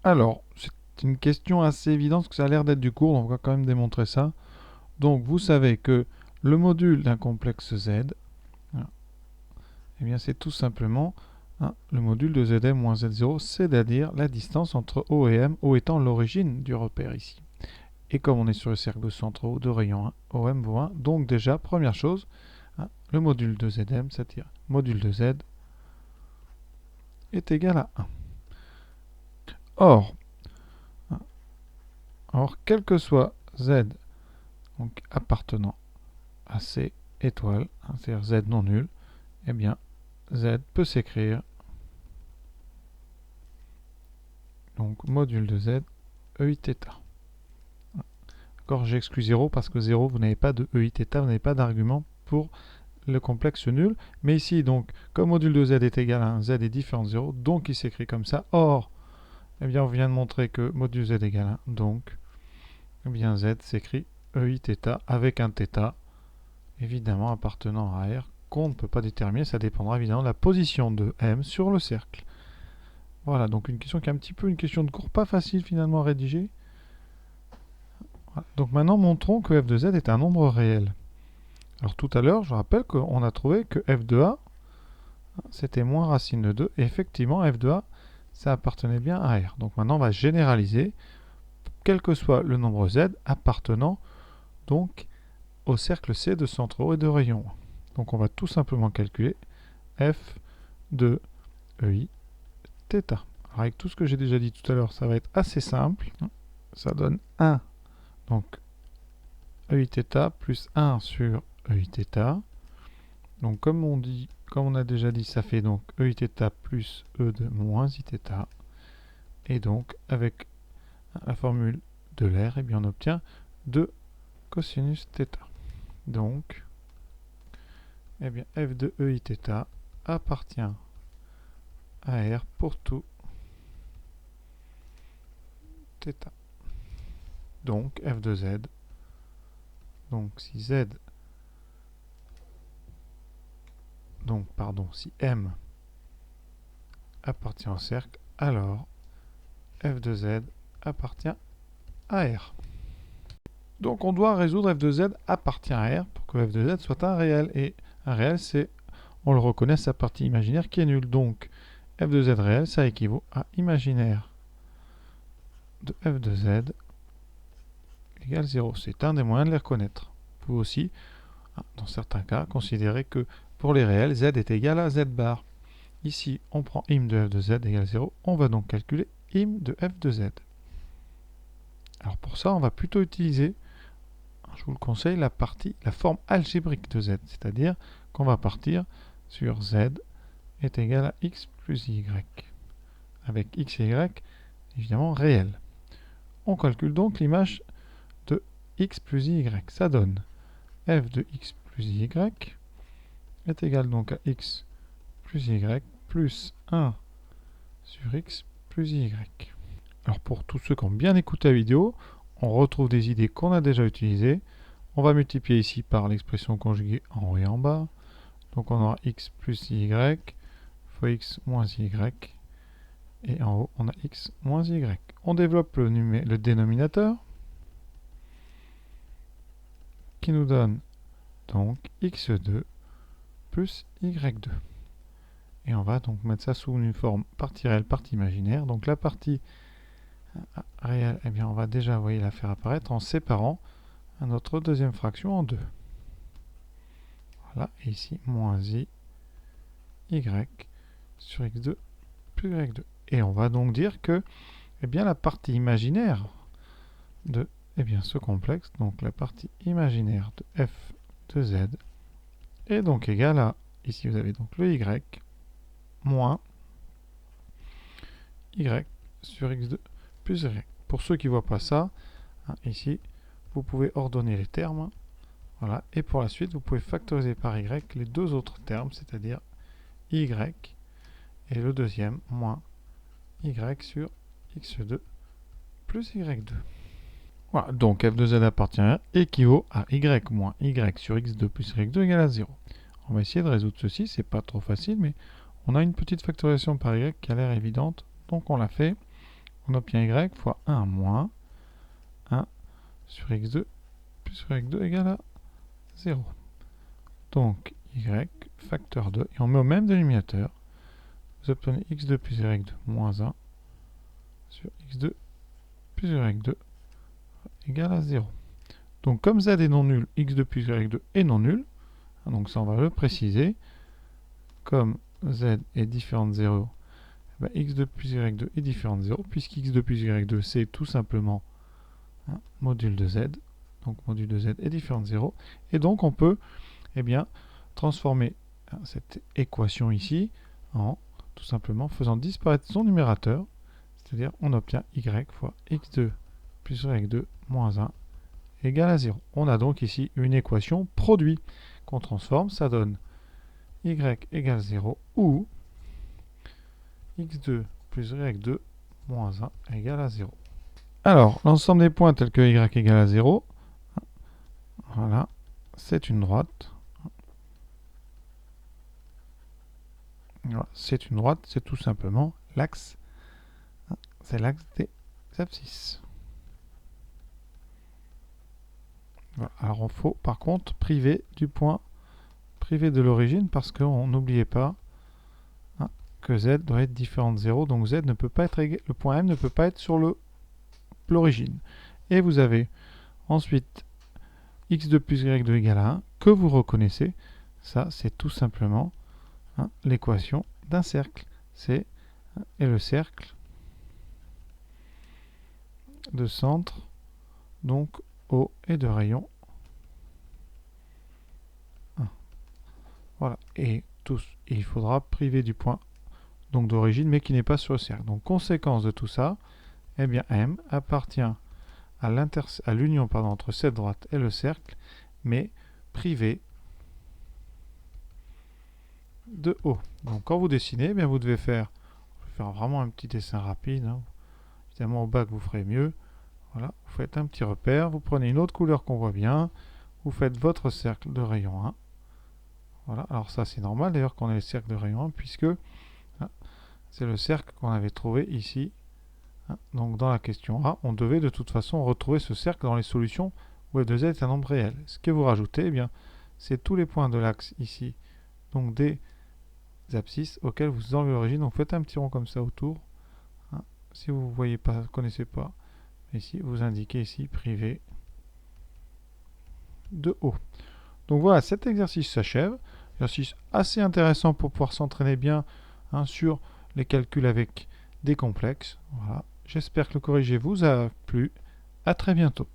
Alors, c'est une question assez évidente, parce que ça a l'air d'être du cours, donc on va quand même démontrer ça. Donc, vous savez que le module d'un complexe Z, hein, eh bien, c'est tout simplement le module de Zm moins Z0, c'est-à-dire la distance entre O et M, O étant l'origine du repère ici. Et comme on est sur le cercle de centre O de rayon 1, OM vaut 1, donc déjà, première chose, le module de Zm, c'est-à-dire module de Z, est égal à 1. Or, quel que soit Z, donc appartenant à C étoile, c'est-à-dire Z non nul, eh bien, Z peut s'écrire, donc module de Z, EIθ. D'accord, j'exclus 0 parce que 0, vous n'avez pas de EIθ, vous n'avez pas d'argument pour le complexe nul. Mais ici, donc, comme module de Z est égal à 1, Z est différent de 0, donc il s'écrit comme ça. Or, eh bien, on vient de montrer que module Z égale 1, donc, eh bien, Z s'écrit EIθ avec un θ, évidemment appartenant à R, qu'on ne peut pas déterminer, ça dépendra évidemment de la position de M sur le cercle. Voilà, donc une question qui est un petit peu une question de cours, pas facile finalement à rédiger. Voilà. Donc maintenant, montrons que f de z est un nombre réel. Alors tout à l'heure, je rappelle qu'on a trouvé que f de a, c'était moins racine de 2, et effectivement, f de a, ça appartenait bien à R. Donc maintenant, on va généraliser, quel que soit le nombre z appartenant donc au cercle C de centre O et de rayon 1. Donc on va tout simplement calculer f de EI θ. Alors avec tout ce que j'ai déjà dit tout à l'heure, ça va être assez simple. Ça donne 1, donc EIθ plus 1 sur EIθ. Donc comme on a déjà dit, ça fait donc EIθ plus E de moins Iθ. Et donc avec la formule de l'air, eh bien on obtient 2 cosinus θ. Donc, eh bien f de EIθ appartient à R pour tout θ. Donc f de z, donc si z, donc pardon, si M appartient au cercle, alors f de z appartient à R. Donc on doit résoudre f de z appartient à R pour que f de z soit un réel. Et un réel, c'est, on le reconnaît, sa partie imaginaire qui est nulle. Donc f de z réel, ça équivaut à imaginaire de f de z égale 0. C'est un des moyens de les reconnaître. Vous pouvez aussi, dans certains cas, considérer que pour les réels, z est égal à z bar. Ici, on prend im de f de z égale 0. On va donc calculer im de f de z. Alors pour ça, on va plutôt utiliser, je vous le conseille, la forme algébrique de z. C'est-à-dire qu'on va partir sur z est égal à x plus y. Avec x et y, évidemment, réel. On calcule donc l'image de x plus y. Ça donne f de x plus y est égal donc à x plus y plus 1 sur x plus y. Alors pour tous ceux qui ont bien écouté la vidéo, on retrouve des idées qu'on a déjà utilisées. On va multiplier ici par l'expression conjuguée en haut et en bas. Donc on aura x plus y fois x moins y. Et en haut, on a x moins y. On développe le dénominateur qui nous donne donc x2 plus y2. Et on va donc mettre ça sous une forme partie réelle, partie imaginaire. Donc la partie réelle, eh bien on va déjà, vous voyez, la faire apparaître en séparant notre deuxième fraction en 2. Voilà, et ici, moins y sur x2 plus y2. Et on va donc dire que eh bien, la partie imaginaire de ce complexe, donc la partie imaginaire de f de z, est donc égale à, ici vous avez donc le y, moins y sur x2 plus y. Pour ceux qui ne voient pas ça, ici, vous pouvez ordonner les termes. Voilà, et pour la suite, vous pouvez factoriser par y les deux autres termes, c'est-à-dire y et le deuxième, moins y sur x2 plus y2. Voilà, donc f de z appartient à 1 équivaut à y moins y sur x2 plus y2 égale à 0. On va essayer de résoudre ceci, c'est pas trop facile, mais on a une petite factorisation par y qui a l'air évidente, donc on la fait. on obtient y fois 1 moins 1 sur x2 plus sur x2 égale à 0. Donc y facteur 2, et on met au même dénominateur, vous obtenez x2 plus y2 moins 1 sur x2 plus y2 égale à 0. Donc comme z est non nul, x2 plus y2 est non nul, donc ça on va le préciser, comme z est différent de 0, ben x2 plus y2 est différent de 0, puisqu'x2 plus y2 c'est tout simplement module de z, donc module de z est différent de 0, et donc on peut transformer cette équation ici en tout simplement faisant disparaître son numérateur, c'est-à-dire on obtient y fois x2 plus y2 moins 1 égale à 0. On a donc ici une équation produit qu'on transforme, ça donne y égale 0 ou x2 plus y2 moins 1 égale à 0. Alors, l'ensemble des points tels que y égale à 0, voilà, c'est une droite. Voilà, c'est une droite, c'est tout simplement l'axe, c'est l'axe des abscisses. Voilà. Alors il faut par contre priver du point, priver de l'origine, parce qu'on n'oubliez pas que z doit être différent de 0, donc z ne peut pas être égal, le point M ne peut pas être sur l'origine. Et vous avez ensuite x2 plus y2 égale à 1, que vous reconnaissez, ça c'est tout simplement l'équation d'un cercle. Et le cercle de centre, donc O et de rayon 1. Voilà. Et il faudra priver du point donc d'origine, mais qui n'est pas sur le cercle. Donc conséquence de tout ça, eh bien M appartient à l'union entre cette droite et le cercle, mais privé de O. Donc quand vous dessinez, eh bien vous devez faire vraiment un petit dessin rapide. Évidemment au bac vous ferez mieux. Voilà, vous faites un petit repère, vous prenez une autre couleur qu'on voit bien, vous faites votre cercle de rayon 1. Voilà, alors ça c'est normal d'ailleurs qu'on ait le cercle de rayon 1, puisque c'est le cercle qu'on avait trouvé ici. Donc dans la question A, on devait de toute façon retrouver ce cercle dans les solutions où f de z est un nombre réel. Ce que vous rajoutez, eh bien, c'est tous les points de l'axe ici, donc des abscisses auxquels vous enlevez l'origine. Donc faites un petit rond comme ça autour. Si vous ne voyez pas, connaissez pas, ici vous indiquez ici privé de O. Donc voilà, cet exercice s'achève. Exercice assez intéressant pour pouvoir s'entraîner bien sur les calculs avec des complexes. Voilà. J'espère que le corrigé vous a plu. À très bientôt.